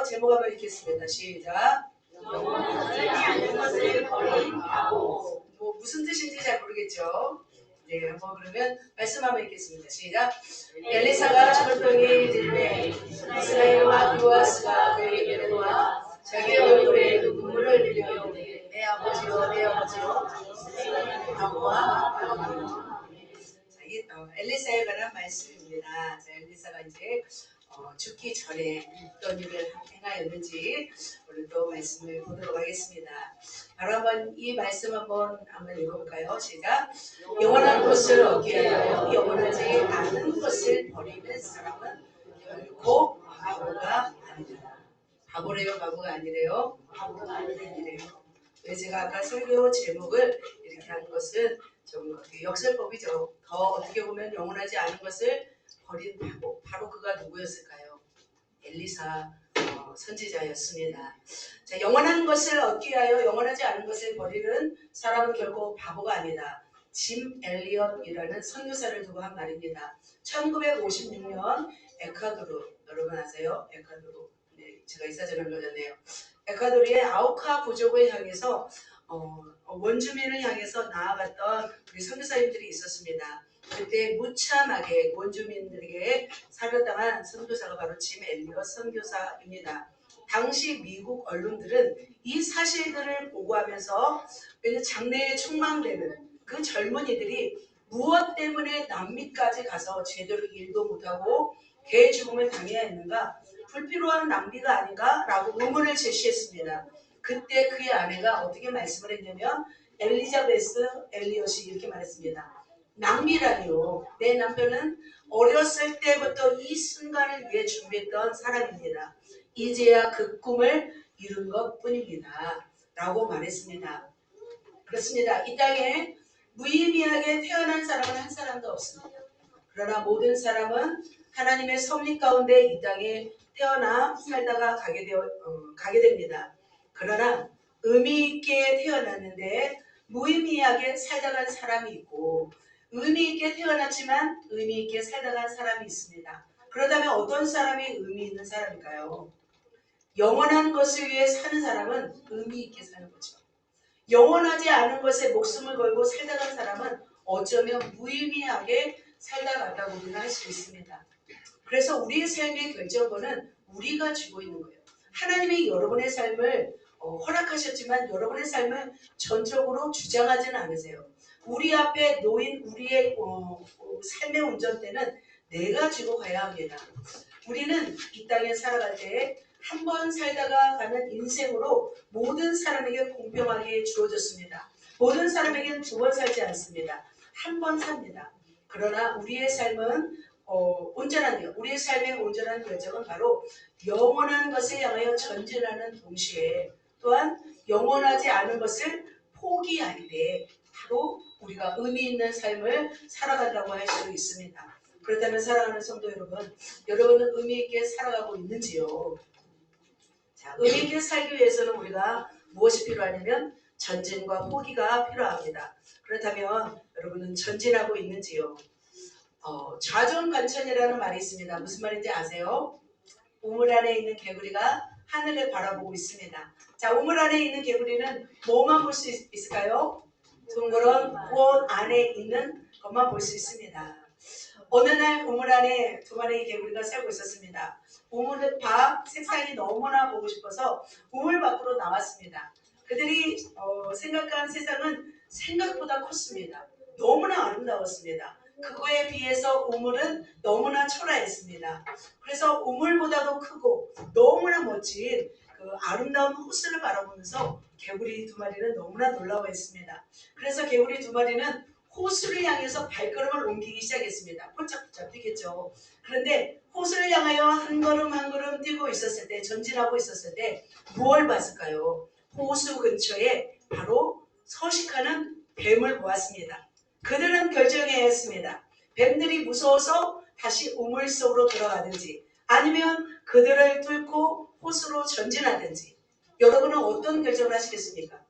제목 한번 읽겠습니다. 시작. 영원하지 않는 것을 버린 바보. 무슨 뜻인지 잘 모르겠죠. 네, 한번 그러면 말씀 한번 읽겠습니다. 시작. 엘리사가 철벽에 이르되 이스라엘과 요아스가 그에게로 와 자기 얼굴에 눈물을 흘리며 이르되 내 아버지여 내 아버지여 바보와 엘리사에 관한 말씀입니다. 자, 엘리사가 이제 죽기 전에 어떤 일을 행하였는지 오늘 또 말씀을 보도록 하겠습니다. 바로 한번 이 말씀 한번 읽어볼까요? 시작. 영원한 것을 얻기 위하여 영원하지 않은 것을 버리는 사람은 결코 바보가 아니라. 바보래요? 바보가 아니래요? 바보가 아니래요. 왜 제가 아까 설교 제목을 이렇게 한 것은 좀 역설법이죠. 더 어떻게 보면 영원하지 않은 것을 버린 바보. 바로 그가 누구였을까요? 엘리사 선지자였습니다. 자, 영원한 것을 얻기 위하여 영원하지 않은 것을 버리는 사람은 결코 바보가 아니다. 짐 엘리엇이라는 선교사를 두고 한 말입니다. 1956년 에콰도르, 여러분 아세요? 에콰도르. 네, 제가 이 사진을 넣어줬네요. 에콰도르의 아우카 부족을 향해서 원주민을 향해서 나아갔던 우리 선교사님들이 있었습니다. 그때 무참하게 원주민들에게 살해당한 선교사가 바로 짐 엘리엇 선교사입니다. 당시 미국 언론들은 이 사실들을 보고하면서 장래에 촉망되는 그 젊은이들이 무엇 때문에 남미까지 가서 제대로 일도 못하고 개 죽음을 당해야 했는가? 불필요한 낭비가 아닌가? 라고 의문을 제시했습니다. 그때 그의 아내가 어떻게 말씀을 했냐면 엘리자베스 엘리엇이 이렇게 말했습니다. 낭비라니요. 내 남편은 어렸을 때부터 이 순간을 위해 준비했던 사람입니다. 이제야 그 꿈을 이룬 것뿐입니다. 라고 말했습니다. 그렇습니다. 이 땅에 무의미하게 태어난 사람은 한 사람도 없습니다. 그러나 모든 사람은 하나님의 섭리 가운데 이 땅에 태어나 살다가 가게 됩니다. 그러나 의미 있게 태어났는데 무의미하게 살다간 사람이 있고 의미 있게 태어났지만 의미 있게 살다간 사람이 있습니다. 그렇다면 어떤 사람이 의미 있는 사람일까요? 영원한 것을 위해 사는 사람은 의미 있게 사는 거죠. 영원하지 않은 것에 목숨을 걸고 살다간 사람은 어쩌면 무의미하게 살다갔다고 우리는 할 수 있습니다. 그래서 우리의 삶의 결정권은 우리가 쥐고 있는 거예요. 하나님이 여러분의 삶을 허락하셨지만 여러분의 삶을 전적으로 주장하지는 않으세요. 우리 앞에 놓인 우리의 삶의 운전대는 내가 쥐고 가야 합니다. 우리는 이 땅에 살아갈 때 한 번 살다가 가는 인생으로 모든 사람에게 공평하게 주어졌습니다. 모든 사람에게는 두 번 살지 않습니다. 한 번 삽니다. 그러나 우리의 삶은 우리의 삶의 온전한 결정은 바로 영원한 것을 향하여 전진하는 동시에 또한 영원하지 않은 것을 포기하되 바로 우리가 의미 있는 삶을 살아간다고 할 수 있습니다. 그렇다면 사랑하는 성도 여러분, 여러분은 의미 있게 살아가고 있는지요? 자, 의미 있게 살기 위해서는 우리가 무엇이 필요하냐면 전진과 포기가 필요합니다. 그렇다면 여러분은 전진하고 있는지요? 좌존간천이라는 말이 있습니다. 무슨 말인지 아세요? 우물 안에 있는 개구리가 하늘을 바라보고 있습니다. 자, 우물 안에 있는 개구리는 뭐만 볼 수 있을까요? 둥그런 원 안에 있는 것만 볼 수 있습니다. 어느 날 우물 안에 두 마리의 개구리가 살고 있었습니다. 우물 밖 색상이 너무나 보고 싶어서 우물 밖으로 나왔습니다. 그들이 생각한 세상은 생각보다 컸습니다. 너무나 아름다웠습니다. 그거에 비해서 우물은 너무나 초라했습니다. 그래서 우물보다도 크고 너무나 멋진 그 아름다운 호수를 바라보면서 개구리 두 마리는 너무나 놀라워했습니다. 그래서 개구리 두 마리는 호수를 향해서 발걸음을 옮기기 시작했습니다. 폴짝폴짝 뛰겠죠. 그런데 호수를 향하여 한 걸음 한 걸음 뛰고 있었을 때, 전진하고 있었을 때 무엇을 봤을까요? 호수 근처에 바로 서식하는 뱀을 보았습니다. 그들은 결정해야 했습니다. 뱀들이 무서워서 다시 우물 속으로 들어가든지 아니면 그들을 뚫고 호수로 전진하든지. 여러분은 어떤 결정을 하시겠습니까?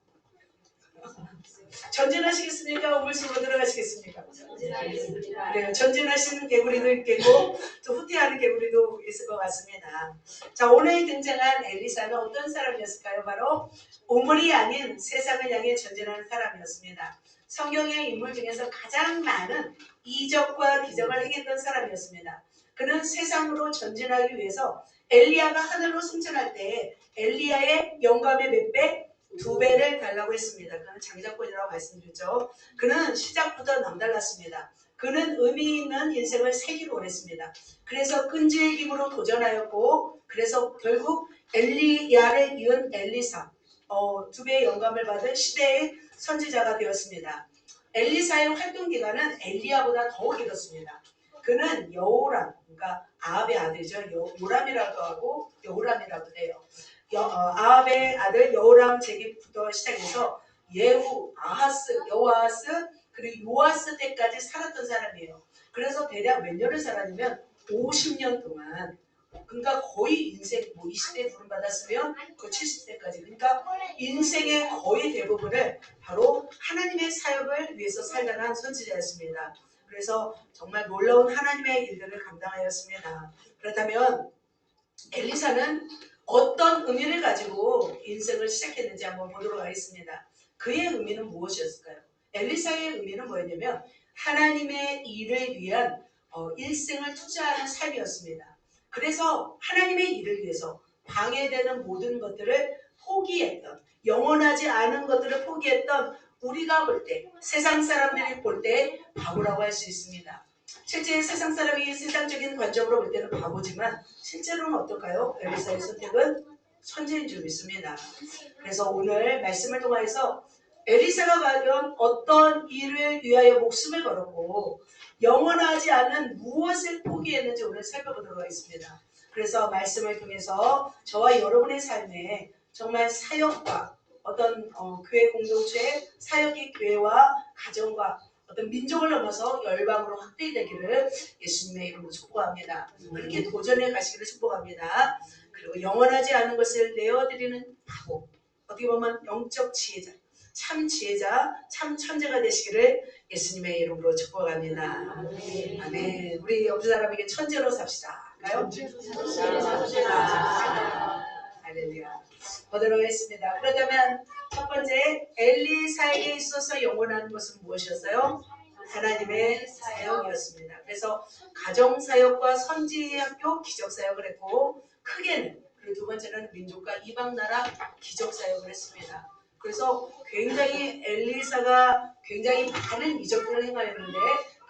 전진하시겠습니까? 우물속으로 들어가시겠습니까? 전진하겠습니다. 그래요. 전진하시는 개구리도 있겠고 또 후퇴하는 개구리도 있을 것 같습니다. 자, 오늘 등장한 엘리사는 어떤 사람이었을까요? 바로 우물이 아닌 세상을 향해 전진하는 사람이었습니다. 성경의 인물 중에서 가장 많은 이적과 기적을 행했던 사람이었습니다. 그는 세상으로 전진하기 위해서 엘리야가 하늘로 승천할 때 엘리야의 영감의 몇 배? 2배를 달라고 했습니다. 그는 장자권이라고 말씀드렸죠. 그는 시작부터 남달랐습니다. 그는 의미 있는 인생을 살기로 원했습니다. 그래서 끈질김으로 도전하였고 그래서 결국 엘리야를 이은 엘리사 2배의 영감을 받은 시대의 선지자가 되었습니다. 엘리사의 활동 기간은 엘리야보다 더 길었습니다. 그는 여호람, 그러니까 아합의 아들이죠. 요람이라고 하고 여호람이라고 해요. 아합의 아들 여호람 제기부터 시작해서 예후, 아하스, 여호아스 그리고 요아스 때까지 살았던 사람이에요. 그래서 대략 몇 년을 살았냐면 50년 동안, 그러니까 거의 인생 20대 부름받았으면 그 70대까지, 그러니까 인생의 거의 대부분을 바로 하나님의 사역을 위해서 살려는 선지자였습니다. 그래서 정말 놀라운 하나님의 일들을 감당하였습니다. 그렇다면 엘리사는 어떤 의미를 가지고 인생을 시작했는지 한번 보도록 하겠습니다. 그의 의미는 무엇이었을까요? 엘리사의 의미는 뭐였냐면 하나님의 일을 위한 일생을 투자하는 삶이었습니다. 그래서 하나님의 일을 위해서 방해되는 모든 것들을 포기했던, 영원하지 않은 것들을 포기했던, 우리가 볼 때, 세상 사람들이 볼 때 바보라고 할 수 있습니다. 실제 세상 사람이 세상적인 관점으로 볼 때는 바보지만 실제로는 어떨까요? 엘리사의 선택은 천재인 줄 믿습니다. 그래서 오늘 말씀을 통해서 엘리사가 과연 어떤 일을 위하여 목숨을 걸었고 영원하지 않은 무엇을 포기했는지 오늘 살펴보도록 하겠습니다. 그래서 말씀을 통해서 저와 여러분의 삶에 정말 사역과 어떤 교회 공동체, 사역의 교회와 가정과 어떤 민족을 넘어서 열방으로 확대되기를 예수님의 이름으로 축복합니다. 그렇게 도전해 가시기를 축복합니다. 그리고 영원하지 않은 것을 내어드리는 바보, 어떻게 보면 영적 지혜자, 참 지혜자, 참 천재가 되시기를 예수님의 이름으로 축복합니다. 아멘. 우리 옆 사람에게 천재로 삽시다. 할까요? 할렐루야. 보도록 하겠습니다. 그렇다면 첫 번째, 엘리사에게 있어서 영원한 것은 무엇이었어요? 하나님의 사역이었습니다. 그래서 가정사역과 선지학교 기적사역을 했고, 크게는, 그리고 두 번째는 민족과 이방나라 기적사역을 했습니다. 그래서 굉장히 엘리사가 굉장히 많은 이적들을 행하였는데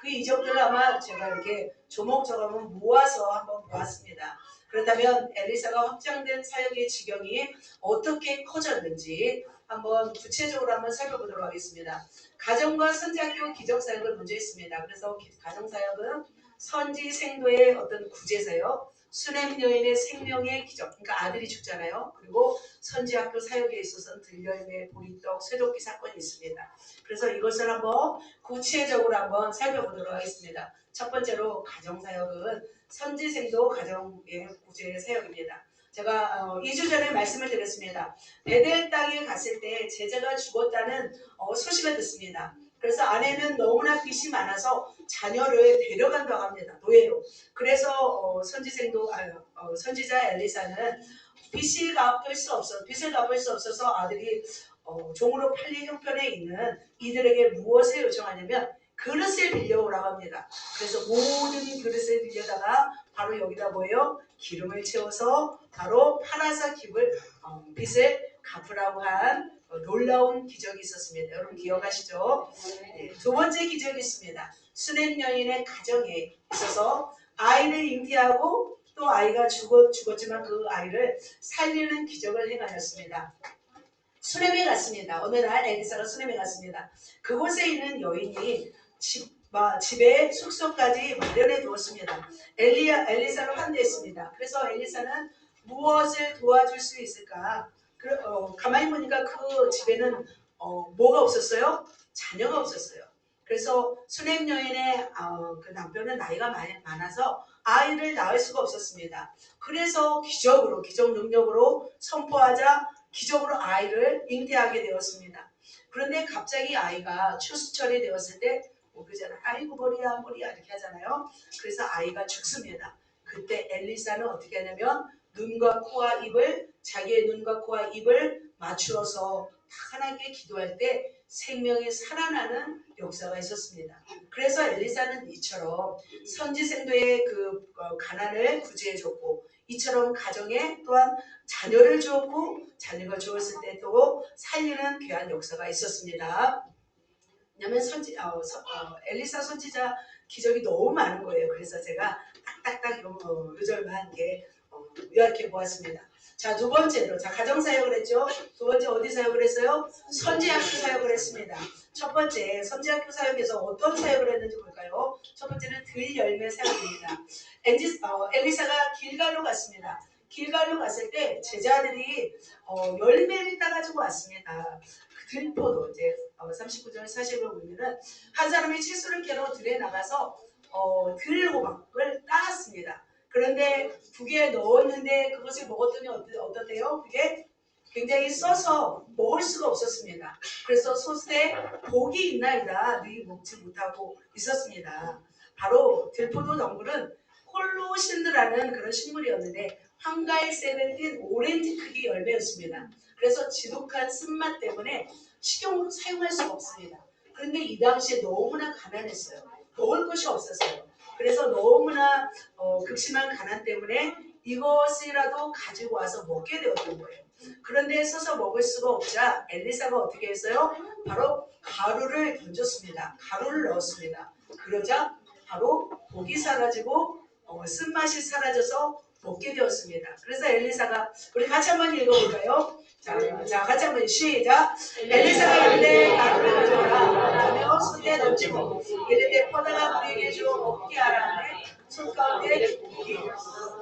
그 이적들을 아마 제가 이렇게 조목조목 모아서 한번 보았습니다. 그렇다면 엘리사가 확장된 사역의 지경이 어떻게 커졌는지 한번 구체적으로 한번 살펴보도록 하겠습니다. 가정과 선지학교 기적사역을 먼저 했습니다. 그래서 가정사역은 선지 생도의 어떤 구제사역, 수냄 여인의 생명의 기적, 그러니까 아들이 죽잖아요. 그리고 선지학교 사역에 있어서는 들려임의 보리떡, 쇠도끼 사건이 있습니다. 그래서 이것을 한번 구체적으로 한번 살펴보도록 하겠습니다. 첫 번째로 가정사역은 선지생도 가정의 구제 사역입니다. 제가 2주 전에 말씀을 드렸습니다. 베델 땅에 갔을 때 제자가 죽었다는 소식을 듣습니다. 그래서 아내는 너무나 빚이 많아서 자녀를 데려간다고 합니다. 노예로. 그래서 선지자 엘리사는 빚을 갚을 수 없어서 아들이 종으로 팔릴 형편에 있는 이들에게 무엇을 요청하냐면 그릇을 빌려오라고 합니다. 그래서 모든 그릇을 빌려다가 바로 여기다 뭐예요? 기름을 채워서 바로 팔아서 빚을 갚으라고 한 놀라운 기적이 있었습니다. 여러분 기억하시죠? 네, 두 번째 기적이 있습니다. 수냄 여인의 가정에 있어서 아이를 잉태하고 또 아이가 죽었지만 그 아이를 살리는 기적을 행하였습니다. 수냄에 갔습니다. 어느 날 엘리사가 수냄에 갔습니다. 그곳에 있는 여인이 집에 숙소까지 마련해 두었습니다. 엘리사를 환대했습니다. 그래서 엘리사는 무엇을 도와줄 수 있을까? 가만히 보니까 그 집에는 뭐가 없었어요? 자녀가 없었어요. 그래서 수냄 여인의 그 남편은 나이가 많아서 아이를 낳을 수가 없었습니다. 그래서 기적 능력으로 선포하자 기적으로 아이를 잉태하게 되었습니다. 그런데 갑자기 아이가 추수철이 되었을 때 그잖아. 아이고 머리야 머리야 이렇게 하잖아요. 그래서 아이가 죽습니다. 그때 엘리사는 어떻게 하냐면 눈과 코와 입을 자기의 눈과 코와 입을 맞추어서 하나님께 기도할 때 생명이 살아나는 역사가 있었습니다. 그래서 엘리사는 이처럼 선지생도의 그 가난을 구제해줬고 이처럼 가정에 또한 자녀를 주었고 자녀가 주었을 때 또 살리는 귀한 역사가 있었습니다. 왜냐하면 엘리사 선지자 기적이 너무 많은 거예요. 그래서 제가 딱딱딱 요절만 이렇게 요약해 보았습니다. 자, 두 번째로 가정 사역을 했죠. 두 번째 어디 사역을 했어요? 선지학교 사역을 했습니다. 첫 번째 선지학교 사역에서 어떤 사역을 했는지 볼까요? 첫 번째는 들열매 사역입니다. 엘리사가 길갈로 갔습니다. 길갈로 갔을 때 제자들이 열매를 따가지고 왔습니다. 들포도 이제 39절 40을 보면은 한 사람이 채소를 캐러 들에 나가서 들호박을 따왔습니다. 그런데 국에 넣었는데 그것을 먹었더니 어떻대요? 그게 굉장히 써서 먹을 수가 없었습니다. 그래서 솥에 복이 있나이다 너희 먹지 못하고 있었습니다. 바로 들포도 덩굴은 콜로신드라는 그런 식물이었는데 황갈색을 띤 오렌지 크기 열매였습니다. 그래서 지독한 쓴맛 때문에 식용으로 사용할 수가 없습니다. 그런데 이 당시에 너무나 가난했어요. 먹을 것이 없었어요. 그래서 너무나 극심한 가난 때문에 이것이라도 가지고 와서 먹게 되었던 거예요. 그런데 써서 먹을 수가 없자 엘리사가 어떻게 했어요? 바로 가루를 던졌습니다. 가루를 넣었습니다. 그러자 바로 복이 사라지고 쓴맛이 사라져서 먹게 되었습니다. 그래서 엘리사가 우리 같이 한번 읽어볼까요? 자, 같이 한번 시작. 엘리사가 이르되 가루를 가져오라 하며 손에 던지고 이르되 퍼다가 우리에게 주어 먹게 하라 하매 손 가운데 복이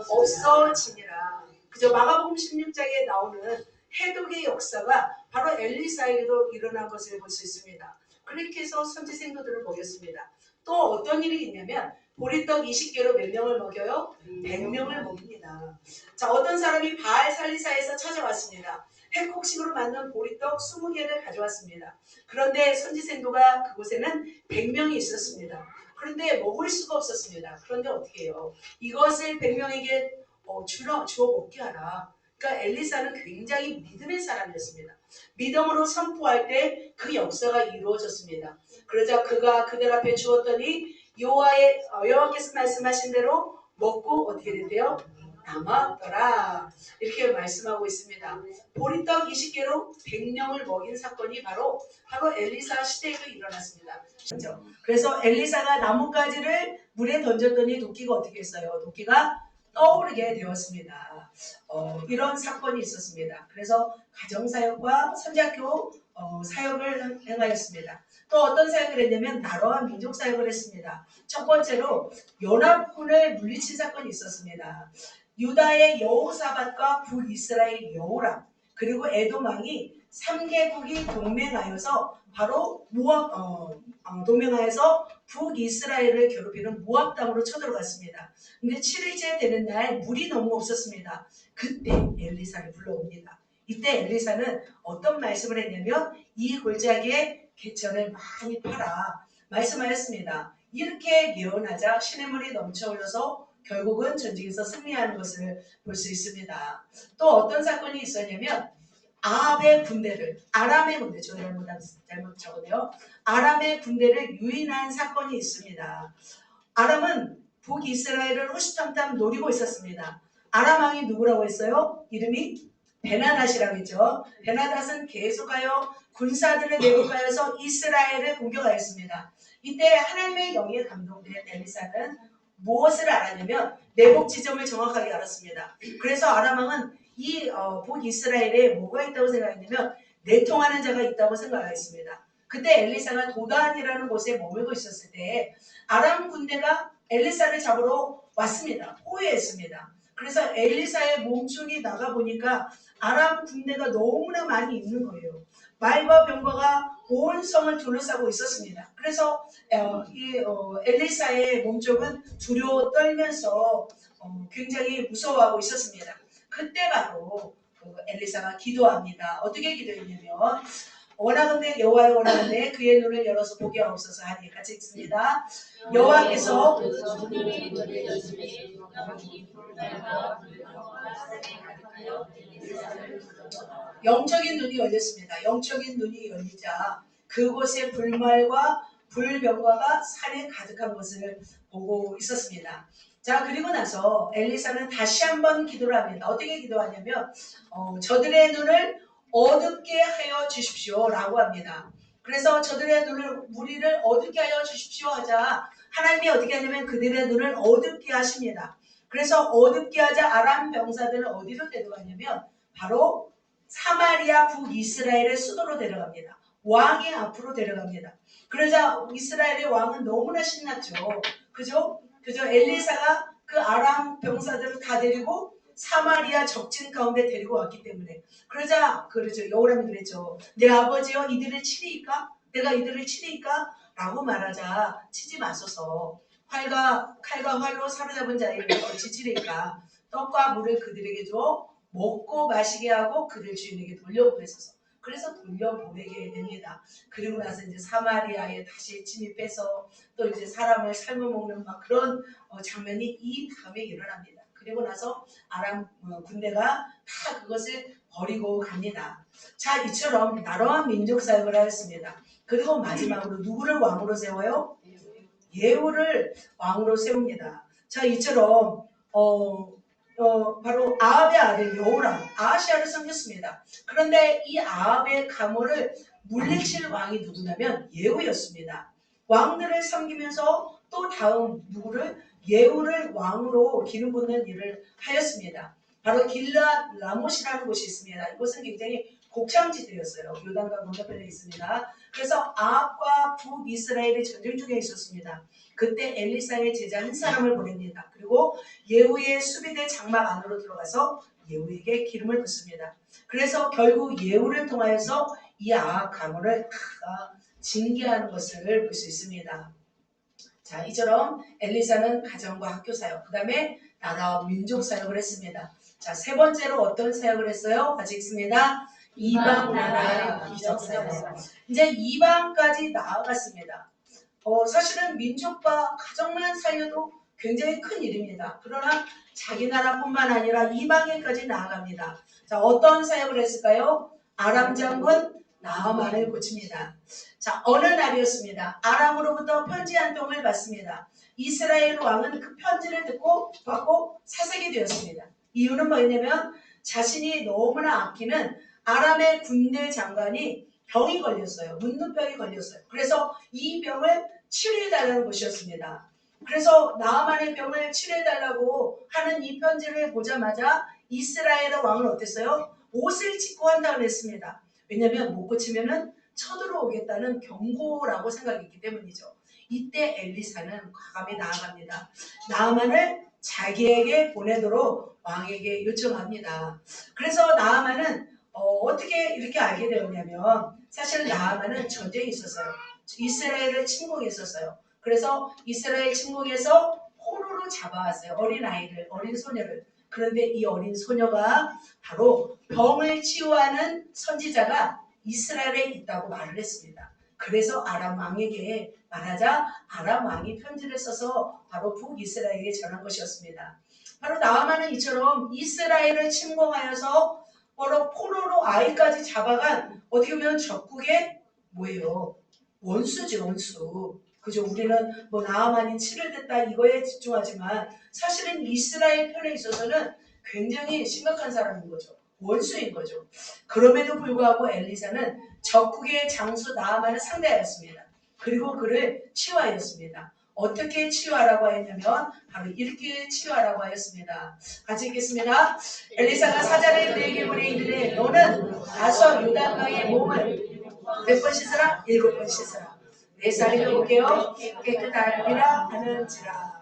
없어지니라. 그저 마가복음 16장에 나오는 해독의 역사가 바로 엘리사에게도 일어난 것을 볼 수 있습니다. 그렇게 해서 선지생도들을 먹였습니다. 또 어떤 일이 있냐면 보리떡 20개로 몇 명을 먹여요? 100명을 먹입니다. 자, 어떤 사람이 바알 살리사에서 찾아왔습니다. 해콕식으로 만든 보리떡 20개를 가져왔습니다. 그런데 선지생도가 그곳에는 100명이 있었습니다. 그런데 먹을 수가 없었습니다. 그런데 어떻게 해요? 이것을 100명에게 주어 먹게 하라. 그러니까 엘리사는 굉장히 믿음의 사람이었습니다. 믿음으로 선포할 때 그 역사가 이루어졌습니다. 그러자 그가 그들 앞에 주었더니 여호와께서 말씀하신 대로 먹고 어떻게 된대요? 남았더라. 이렇게 말씀하고 있습니다. 보리떡 20개로 100명을 먹인 사건이 바로 엘리사 시대에도 일어났습니다. 그래서 엘리사가 나뭇가지를 물에 던졌더니 도끼가 어떻게 했어요? 도끼가 떠오르게 되었습니다. 이런 사건이 있었습니다. 그래서 가정사역과 선지학교 사역을 행하였습니다. 또 어떤 사역을 했냐면 나라와 민족 사역을 했습니다. 첫 번째로 연합군을 물리친 사건이 있었습니다. 유다의 여호사밧과 북이스라엘 여호람 그리고 에돔 왕이 3개국이 동맹하여서 바로 동맹하여서 북이스라엘을 괴롭히는 모압 땅으로 쳐들어갔습니다. 근데 7일째 되는 날 물이 너무 없었습니다. 그때 엘리사를 불러옵니다. 이때 엘리사는 어떤 말씀을 했냐면 이 골짜기에 개천을 많이 팔아 말씀하였습니다. 이렇게 예언하자 시냇물이 넘쳐 흘러서 결국은 전쟁에서 승리하는 것을 볼 수 있습니다. 또 어떤 사건이 있었냐면 아람의 군대를 잘못 적었네요. 아람의 군대를 유인한 사건이 있습니다. 아람은 북이스라엘을 호시탐탐 노리고 있었습니다. 아람 왕이 누구라고 했어요? 이름이 베나닷이라고 했죠. 베나닷은 계속하여 군사들을 내국하여서 이스라엘을 공격하였습니다. 이때 하나님의 영에 감동된 엘리사는 무엇을 알았냐면 내복 지점을 정확하게 알았습니다. 그래서 아람 왕은 이 북이스라엘에 뭐가 있다고 생각했냐면 내통하는 자가 있다고 생각했습니다. 그때 엘리사가 도단이라는 곳에 머물고 있었을 때 아람 군대가 엘리사를 잡으러 왔습니다. 호위했습니다. 그래서 엘리사의 몸쪽이 나가보니까 아람 군대가 너무나 많이 있는 거예요. 말과 병거가 온 성을 둘러싸고 있었습니다. 그래서 엘리사의 몸쪽은 두려워 떨면서 굉장히 무서워하고 있었습니다. 그때 바로 엘리사가 기도합니다. 어떻게 기도했냐면 원하건대 여호와의 원하건대 그의 눈을 열어서 보게 하옵소서 하니 같이 읽습니다. 여호와께서 영적인 눈이 열렸습니다. 영적인 눈이 열리자 그곳에 불말과 불병과가 산에 가득한 것을 보고 있었습니다. 자, 그리고 나서 엘리사는 다시 한번 기도를 합니다. 어떻게 기도하냐면 저들의 눈을 어둡게 하여 주십시오 라고 합니다. 그래서 저들의 눈을 우리를 어둡게 하여 주십시오 하자 하나님이 어떻게 하냐면 그들의 눈을 어둡게 하십니다. 그래서 어둡게 하자 아람 병사들을 어디로 데려가냐면 바로 사마리아 북이스라엘의 수도로 데려갑니다. 왕의 앞으로 데려갑니다. 그러자 이스라엘의 왕은 너무나 신났죠. 그죠? 엘리사가 그 아람 병사들을 다 데리고 사마리아 적진 가운데 데리고 왔기 때문에 그러죠. 여호람이 그랬죠. 내 아버지여 이들을 치리이까? 내가 이들을 치리이까? 라고 말하자 치지 마소서. 칼과 활로 사로잡은 자에게 어찌 치리이까? 떡과 물을 그들에게 줘 먹고 마시게 하고 그들 주인에게 돌려보내소서. 그래서 돌려보내게 됩니다. 그리고 나서 이제 사마리아에 다시 침입해서 또 이제 사람을 삶아먹는 막 그런 장면이 이 다음에 일어납니다. 그리고 나서 아람 군대가 다 그것을 버리고 갑니다. 자, 이처럼 나라와 민족 사역을 하였습니다. 그리고 마지막으로 누구를 왕으로 세워요? 예후를 왕으로 세웁니다. 자, 이처럼 바로 아합의 아들 여호람, 아하시아를 섬겼습니다. 그런데 이 아합의 가문을 물리칠 왕이 누구냐면 예후였습니다. 왕들을 섬기면서 또 다음 누구를 예후를 왕으로 기름 붓는 일을 하였습니다. 바로 길르앗 라못이라는 곳이 있습니다. 이곳은 굉장히 곡창지대였어요. 요단강 건너편에 있습니다. 그래서 아합과 북이스라엘이 전쟁 중에 있었습니다. 그때 엘리사의 제자 한 사람을 보냅니다. 그리고 예후의 수비대 장막 안으로 들어가서 예후에게 기름을 붓습니다. 그래서 결국 예후를 통하여서 이 아합 가문을 다 징계하는 것을 볼 수 있습니다. 자, 이처럼 엘리사는 가정과 학교 사역, 그 다음에 나라와 민족 사역을 했습니다. 자, 세 번째로 어떤 사역을 했어요? 같이 읽습니다. 이방 나라의 기적 사역. 이제 이방까지 나아갔습니다. 사실은 민족과 가정만 살려도 굉장히 큰 일입니다. 그러나 자기 나라뿐만 아니라 이방에까지 나아갑니다. 자, 어떤 사역을 했을까요? 아람 장군 나아만을 고칩니다. 자, 어느 날이었습니다. 아람으로부터 편지 한 통을 받습니다. 이스라엘 왕은 그 편지를 받고 사색이 되었습니다. 이유는 뭐였냐면 자신이 너무나 아끼는 아람의 군대 장관이 병이 걸렸어요. 문둥병이 걸렸어요. 그래서 이 병을 치료해달라는 것이었습니다. 그래서 나아만의 병을 치료해달라고 하는 이 편지를 보자마자 이스라엘 왕은 어땠어요? 옷을 찢고 한다고 했습니다. 왜냐하면 못 고치면은 쳐들어오겠다는 경고라고 생각했기 때문이죠. 이때 엘리사는 과감히 나아갑니다. 나아만을 자기에게 보내도록 왕에게 요청합니다. 그래서 나아만은 어떻게 이렇게 알게 되었냐면 사실 나아만은 전쟁이 있었어요. 이스라엘을 침공했었어요. 그래서 이스라엘 침공해서 포로로 잡아왔어요. 어린 아이를, 어린 소녀를. 그런데 이 어린 소녀가 바로 병을 치유하는 선지자가 이스라엘에 있다고 말을 했습니다. 그래서 아람 왕에게 말하자 아람 왕이 편지를 써서 바로 북이스라엘에게 전한 것이었습니다. 바로 나아만은 이처럼 이스라엘을 침공하여서 바로 포로로 아이까지 잡아간 어떻게 보면 적국의 뭐예요? 원수지, 원수. 그죠? 우리는 뭐 나아만이 치료됐다 이거에 집중하지만 사실은 이스라엘 편에 있어서는 굉장히 심각한 사람인 거죠. 원수인 거죠. 그럼에도 불구하고 엘리사는 적국의 장수 나아만을 상대하였습니다. 그리고 그를 치유하였습니다. 어떻게 치유하라고 하였냐면 바로 이렇게 치유하라고 하였습니다. 같이 읽겠습니다. 엘리사가 사자를 그에게 보내이르되 너는 가서 요단강의 몸을 몇 번 씻으라? 7번 씻으라. 내 살이 볼게요. 깨끗하리라 하는지라.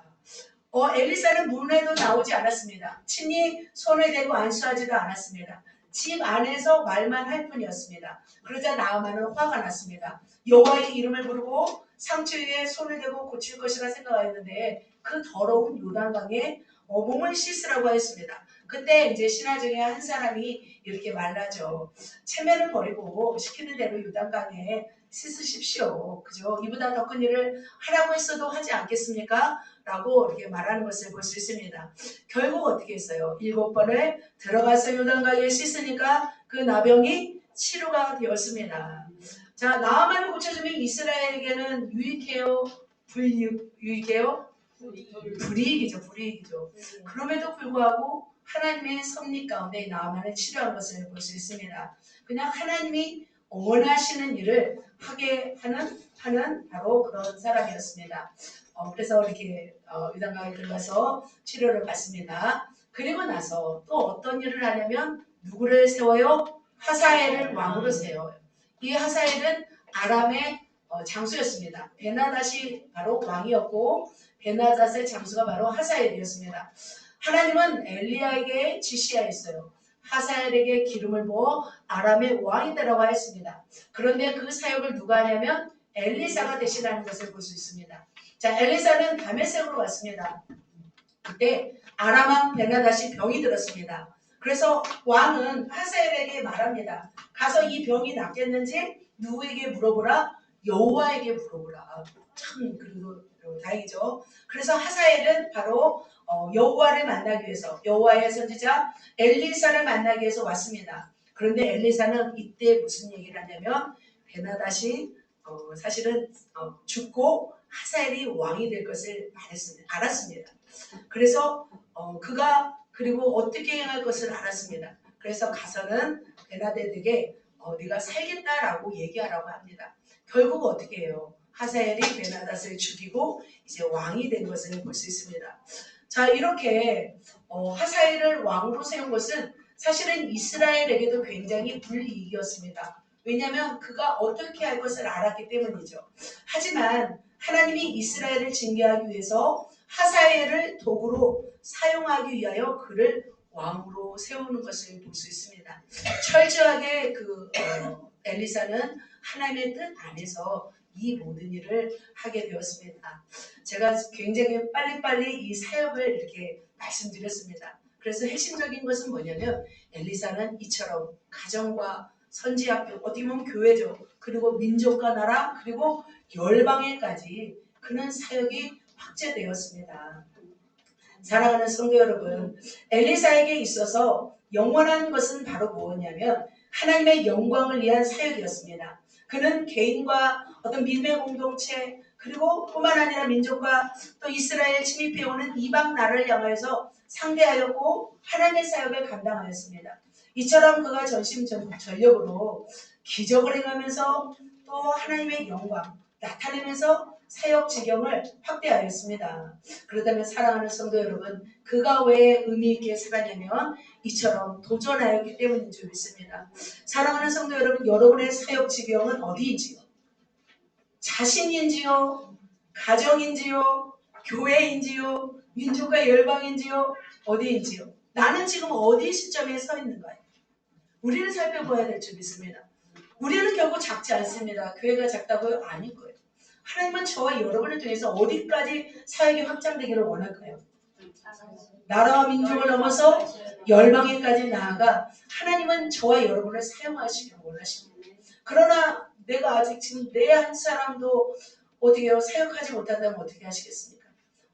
엘리사는 문에도 나오지 않았습니다. 친히 손에 대고 안수하지도 않았습니다. 집 안에서 말만 할 뿐이었습니다. 그러자 나아만은 화가 났습니다. 여호와의 이름을 부르고 상처 위에 손을 대고 고칠 것이라 생각하였는데 그 더러운 요단강에 몸을 씻으라고 했습니다. 그때 이제 신하 중에 한 사람이 이렇게 말하죠. 체면을 버리고 시키는 대로 요단강에 씻으십시오. 그죠? 이보다 더 큰 일을 하라고 했어도 하지 않겠습니까? 라고 이렇게 말하는 것을 볼 수 있습니다. 결국 어떻게 했어요? 7번을 들어가서 요단강에 씻으니까 그 나병이 치료가 되었습니다. 자, 나아만을 고쳐주면 이스라엘에게는 유익해요? 불유익해요? 불이익이죠. 불이익이죠. 그럼에도 불구하고 하나님의 섭리 가운데 나아만을 치료한 것을 볼 수 있습니다. 그냥 하나님이 원하시는 일을 하게 하는 바로 그런 사람이었습니다. 그래서 이렇게 요단강에 들어가서 치료를 받습니다. 그리고 나서 또 어떤 일을 하냐면 누구를 세워요? 하사엘을 왕으로 세워요. 이 하사엘은 아람의 장수였습니다. 베나닷이 바로 왕이었고 베나닷의 장수가 바로 하사엘이었습니다. 하나님은 엘리야에게 지시하였어요. 하사엘에게 기름을 부어 아람의 왕이 되라고 하였습니다. 그런데 그 사역을 누가 하냐면 엘리사가 대신하는 것을 볼 수 있습니다. 자, 엘리사는 다메섹으로 갔습니다. 그때 아람 왕 베나닷이 병이 들었습니다. 그래서 왕은 하사엘에게 말합니다. 가서 이 병이 낫겠는지 누구에게 물어보라? 여호와에게 물어보라. 참 그리고 다행이죠. 그래서 하사엘은 바로 여호와를 만나기 위해서 여호와의 선지자 엘리사를 만나기 위해서 왔습니다. 그런데 엘리사는 이때 무슨 얘기를 하냐면 베나닷이 사실은 죽고 하사엘이 왕이 될 것을 알았습니다. 그래서 그가 그리고 어떻게 행할 것을 알았습니다. 그래서 가서는 베나닷에게 네가 살겠다라고 얘기하라고 합니다. 결국 어떻게 해요? 하사엘이 베나닷을 죽이고 이제 왕이 된 것을 볼 수 있습니다. 자, 이렇게 하사엘을 왕으로 세운 것은 사실은 이스라엘에게도 굉장히 불이익이었습니다. 왜냐하면 그가 어떻게 할 것을 알았기 때문이죠. 하지만 하나님이 이스라엘을 징계하기 위해서 하사엘을 도구로 사용하기 위하여 그를 왕으로 세우는 것을 볼 수 있습니다. 철저하게 엘리사는 하나님의 뜻 안에서 이 모든 일을 하게 되었습니다. 제가 굉장히 빨리빨리 이 사역을 이렇게 말씀드렸습니다. 그래서 핵심적인 것은 뭐냐면 엘리사는 이처럼 가정과 선지학교, 어떻게 보면 교회죠. 그리고 민족과 나라, 그리고 열방에까지 그는 사역이 확대되었습니다. 사랑하는 성도 여러분, 엘리사에게 있어서 영원한 것은 바로 무엇이냐면 하나님의 영광을 위한 사역이었습니다. 그는 개인과 어떤 믿음의 공동체 그리고 뿐만 아니라 민족과 또 이스라엘 침입해오는 이방 나라를 향하여서 상대하였고 하나님의 사역을 감당하였습니다. 이처럼 그가 전심전력으로 기적을 행하면서 또 하나님의 영광 나타내면서 사역 지경을 확대하였습니다. 그렇다면 사랑하는 성도 여러분, 그가 왜 의미 있게 살았냐면 이처럼 도전하였기 때문인 줄 믿습니다. 사랑하는 성도 여러분, 여러분의 사역 지경은 어디인지요? 자신인지요? 가정인지요? 교회인지요? 민족과 열방인지요? 어디인지요? 나는 지금 어디 시점에 서 있는가요? 우리는 살펴봐야 될 줄 믿습니다. 우리는 결코 작지 않습니다. 교회가 작다고요? 아닐 거예요. 하나님은 저와 여러분을 통해서 어디까지 사역이 확장되기를 원할까요? 나라와 민족을 넘어서 열방에까지 나아가 하나님은 저와 여러분을 사용하시기를 원하십니다. 그러나 내가 아직 지금 내 한 사람도 어떻게 해요? 사역하지 못한다면 어떻게 하시겠습니까?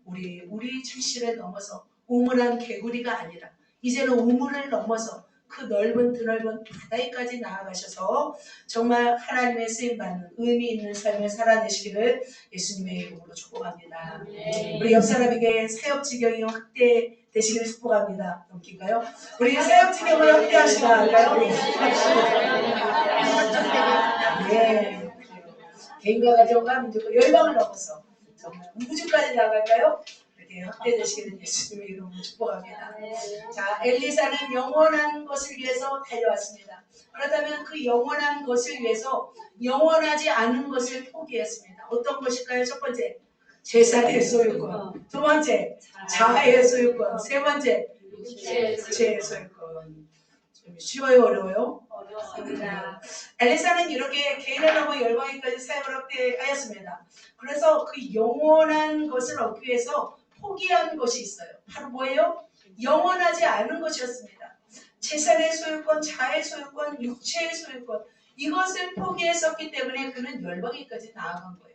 우리 출신을 넘어서 우물한 개구리가 아니라 이제는 우물을 넘어서 그 넓은 드넓은 바다에까지 나아가셔서 정말 하나님의 쓰임받는 의미 있는 삶을 살아내시기를 예수님의 이름으로 축복합니다. 우리 옆 사람에게 사역 지경이 확대되시기를 축복합니다. 넘길까요? 우리 사역 지경을 확대하시라 할까요? 네. 개인과 가정과 민족과 열방을 넘어서 정말 우주까지 나갈까요? 확대되시기를 예수님의 이름으로 축복합니다. 자, 엘리사는 영원한 것을 위해서 달려왔습니다. 그렇다면 그 영원한 것을 위해서 영원하지 않은 것을 포기했습니다. 어떤 것일까요? 첫 번째, 재산의 소유권. 두 번째, 자아의 소유권. 세 번째, 육체의 소유권. 좀 쉬워요? 어려워요? 어렵습니다. 엘리사는 이렇게 개인을 넘어 열방에까지 사역을 확대하였습니다. 그래서 그 영원한 것을 얻기 위해서 포기한 것이 있어요. 바로 뭐예요? 영원하지 않은 것이었습니다. 재산의 소유권, 자의 소유권, 육체의 소유권 이것을 포기했었기 때문에 그는 열방에까지 나아간 거예요.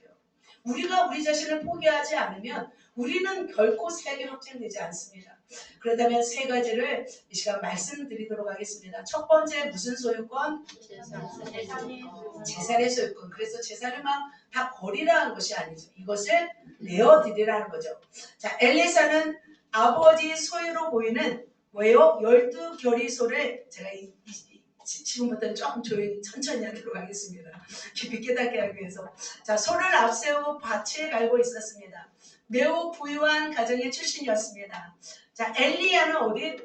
우리가 우리 자신을 포기하지 않으면 우리는 결코 세계 확장되지 않습니다. 그렇다면 세 가지를 이 시간 말씀드리도록 하겠습니다. 첫 번째 무슨 소유권? 재산의 소유권. 그래서 재산을 막 다 버리라는 것이 아니죠. 이것을 내어드리라는 거죠. 자, 엘리사는 아버지 소유로 보이는 뭐예요? 12겨리소를 제가 지금부터는 조금 조용히 천천히 하도록 하겠습니다. 깊이 깨닫게 하기 위해서. 자, 소를 앞세우고 밭을 갈고 있었습니다. 매우 부유한 가정의 출신이었습니다. 자, 엘리야는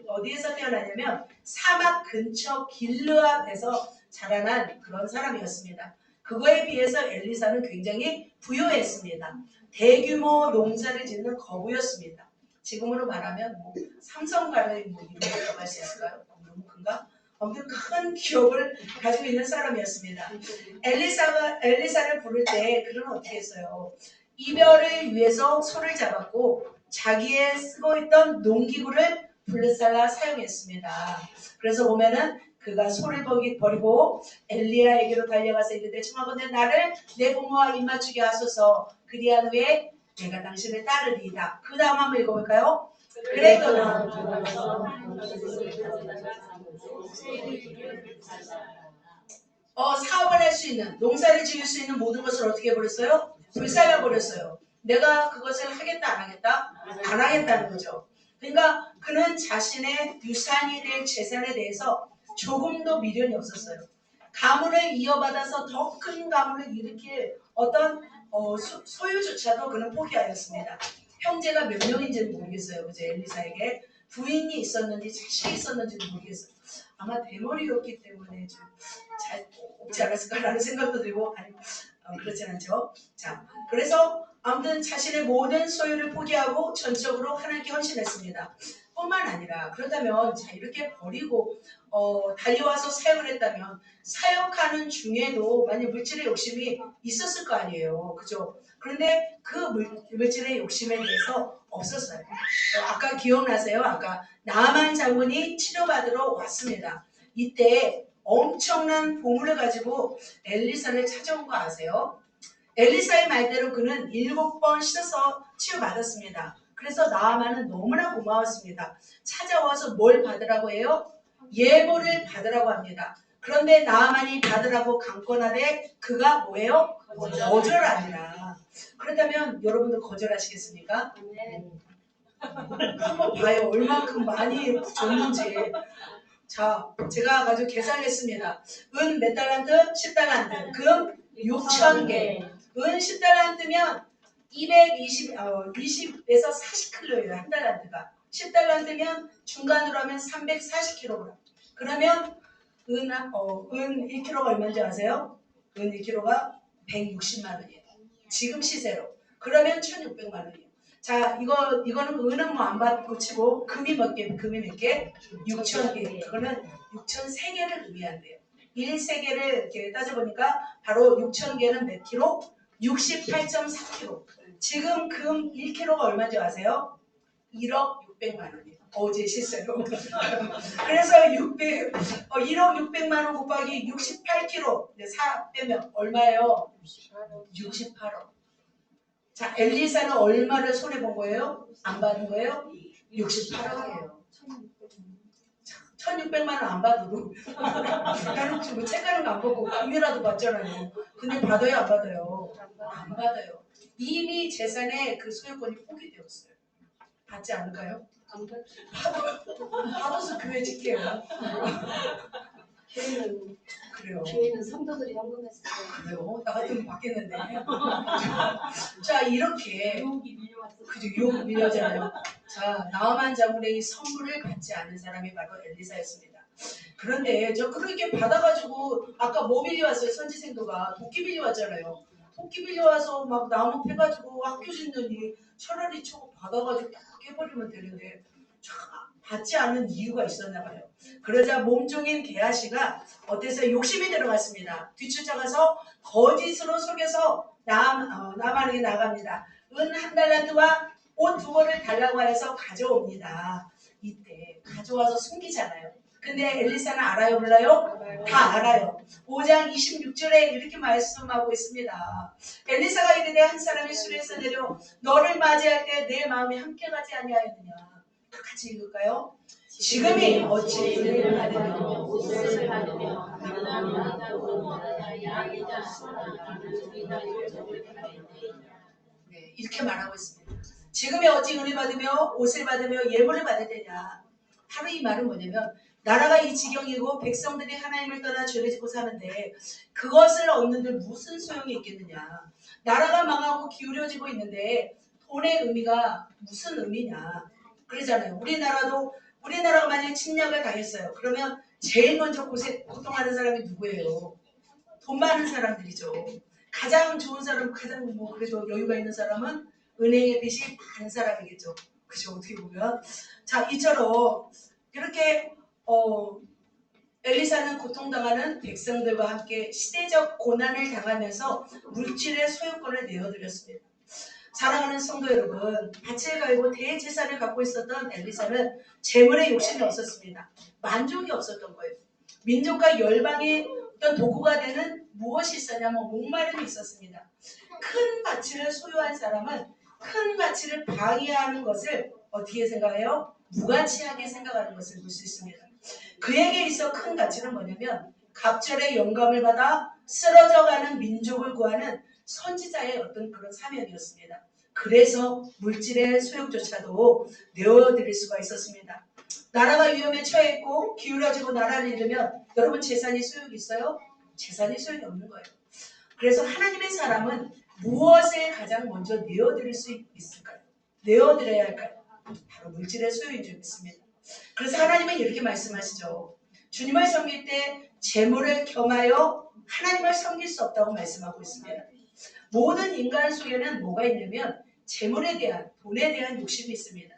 어디에서 태어나냐면 사막 근처 길르앗에서 자라난 그런 사람이었습니다. 그거에 비해서 엘리사는 굉장히 부유했습니다. 대규모 농사를 짓는 거부였습니다. 지금으로 말하면 뭐 삼성가를 뭐 이런 걸 들어갈 수 있을까요? 너무 큰가? 아무튼 큰 기업을 가지고 있는 사람이었습니다. 엘리사를 부를 때 그는 어떻게 했어요? 이별을 위해서 소를 잡았고 자기의 쓰고 있던 농기구를 불살라 사용했습니다. 그래서 보면은 그가 소를 버리고 엘리야에게로 달려가서 이르되 청하건대 나를 내 부모와 입맞추게 하소서. 그리한 후에 내가 당신을 따르리이다. 그 다음 한번 읽어볼까요? 그랬더나 사업을 할 수 있는, 농사를 지을 수 있는 모든 것을 어떻게 해버렸어요? 불살라버렸어요. 내가 그것을 하겠다 안 하겠다? 안 하겠다는 거죠. 그러니까 그는 자신의 유산이 될 재산에 대해서 조금도 미련이 없었어요. 가문을 이어받아서 더 큰 가문을 일으킬 어떤 소유조차도 그는 포기하였습니다. 형제가 몇 명인지는 모르겠어요. 그죠? 엘리사에게 부인이 있었는지 자식이 있었는지도 모르겠어요. 아마 대머리였기 때문에 좀 잘 없지 않았을까라는 생각도 들고 아니 그렇진 않죠. 자, 그래서 아무튼 자신의 모든 소유를 포기하고 전적으로 하나님께 헌신했습니다. 뿐만 아니라 그렇다면 자 이렇게 버리고 달려와서 사역을 했다면 사역하는 중에도 만약 물질의 욕심이 있었을 거 아니에요. 그죠? 그런데 그 물질의 욕심에 대해서 없었어요. 아까 기억나세요? 아까 나만 장군이 치료받으러 왔습니다. 이때 엄청난 보물을 가지고 엘리사를 찾아온 거 아세요? 엘리사의 말대로 그는 7번 씻어서 치유받았습니다. 그래서 나아만은 너무나 고마웠습니다. 찾아와서 뭘 받으라고 해요? 예물을 받으라고 합니다. 그런데 나아만이 받으라고 강권하되 그가 뭐예요? 거절하니라. 그렇다면 여러분도 거절하시겠습니까? 한번 봐요. 얼만큼 많이 줬는지. 자, 제가 가지고 계산했습니다. 은 몇 달란트? 10달란트. 금 6,000개. 은 10달란트면 20에서 40kg예요. 한 달란트가. 10달란트면 중간으로 하면 340kg. 그러면 은 1kg가 얼마인지 아세요? 은 1kg가 160만 원이에요. 지금 시세로. 그러면 1,600만 원이에요. 자, 이거는 은은 뭐 안 받고 치고 금이 몇 개? 6,000개. 그거는 6,003개를 의미한대요. 1세계를 이렇게 따져보니까 바로 6,000개는 몇 킬로? 68.4kg. 지금 금 1kg가 얼마인지 아세요? 1억 600만 원이에요. 어제 시세로. 그래서 1억 600만 원 곱하기 68kg. 4 빼면 얼마예요? 68억. 자, 엘리사는 얼마를 손해본 거예요? 안 받은 거예요? 68억이에요. 1,600만 원 안 받아도 나는 지금 책 가는 거 안 받고 금이라도 받잖아요. 근데 받아요 안 받아요? 안 받아요. 이미 재산에 그 소유권이 포기되었어요. 받지 않을까요? 안 받죠. 받아서 교회 짓게요. 교회는 그래요. 성도들이 헌금했을 때 그래요. 나 같으면 받겠는데. 자, 이렇게 유혹이 밀려왔어. 그죠, 유혹 밀려잖아요. 자, 나아만 장군의 이 선물을 받지 않은 사람이 바로 엘리사였습니다. 그런데 저 그렇게 받아가지고 아까 뭐 빌려왔어요? 선지생도가 도끼 빌려왔잖아요. 도끼 빌려와서 막 나무 패가지고 학교 짓느니 차라리 저거 받아가지고 딱 해버리면 되는데 참 받지 않은 이유가 있었나 봐요. 그러자 몸종인 게하시가 어때서 욕심이 들어갔습니다. 뒤쫓아가서 거짓으로 속여서 나만에게 나갑니다. 은 1달란트와 옷 2벌을 달라고 해서 가져옵니다. 이때 가져와서 숨기잖아요. 근데 엘리사는 알아요, 몰라요? 다 알아요. 5장 26절에 이렇게 말씀하고 있습니다. 엘리사가 이르되 한 사람이 수레에서 내려 너를 맞이할 때 내 마음이 함께 가지 아니하였느냐. 같이 읽을까요? 지금이 어찌 은혜를 받으며 옷을 받으며 양이자 네, 이렇게 말하고 있습니다. 지금이 어찌 은혜 받으며 옷을 받으며 예물을 받을 때냐. 바로 이 말은 뭐냐면 나라가 이 지경이고 백성들이 하나님을 떠나 죄를 짓고 사는데 그것을 얻는들 무슨 소용이 있겠느냐. 나라가 망하고 기울여지고 있는데 돈의 의미가 무슨 의미냐. 그러잖아요. 우리나라가 만약에 침략을 당했어요. 그러면 제일 먼저 고통하는 사람이 누구예요? 돈 많은 사람들이죠. 가장 좋은 사람, 가장 그래도 여유가 있는 사람은 은행의 빚이 많은 사람이겠죠. 그죠? 어떻게 보면. 자, 이처럼 이렇게 엘리사는 고통당하는 백성들과 함께 시대적 고난을 당하면서 물질의 소유권을 내어드렸습니다. 사랑하는 성도 여러분, 밭을 갈고 대재산을 갖고 있었던 엘리사는 재물에 욕심이 없었습니다. 만족이 없었던 거예요. 민족과 열방의 어떤 도구가 되는 무엇이 있었냐면 목마름이 있었습니다. 큰 가치를 소유한 사람은 큰 가치를 방해하는 것을 어떻게 생각해요? 무가치하게 생각하는 것을 볼 수 있습니다. 그에게 있어 큰 가치는 뭐냐면 갑절의 영감을 받아 쓰러져가는 민족을 구하는 선지자의 어떤 그런 사명이었습니다. 그래서 물질의 소욕조차도 내어드릴 수가 있었습니다. 나라가 위험에 처했고 기울어지고 나라를 잃으면 여러분 재산이 소욕이 있어요? 재산이 소용이 없는 거예요. 그래서 하나님의 사람은 무엇을 가장 먼저 내어드릴 수 있을까요? 내어드려야 할까요? 바로 물질의 소유인 줄 믿습니다. 그래서 하나님은 이렇게 말씀하시죠. 주님을 섬길 때 재물을 겸하여 하나님을 섬길 수 없다고 말씀하고 있습니다. 모든 인간 속에는 뭐가 있냐면 재물에 대한, 돈에 대한 욕심이 있습니다.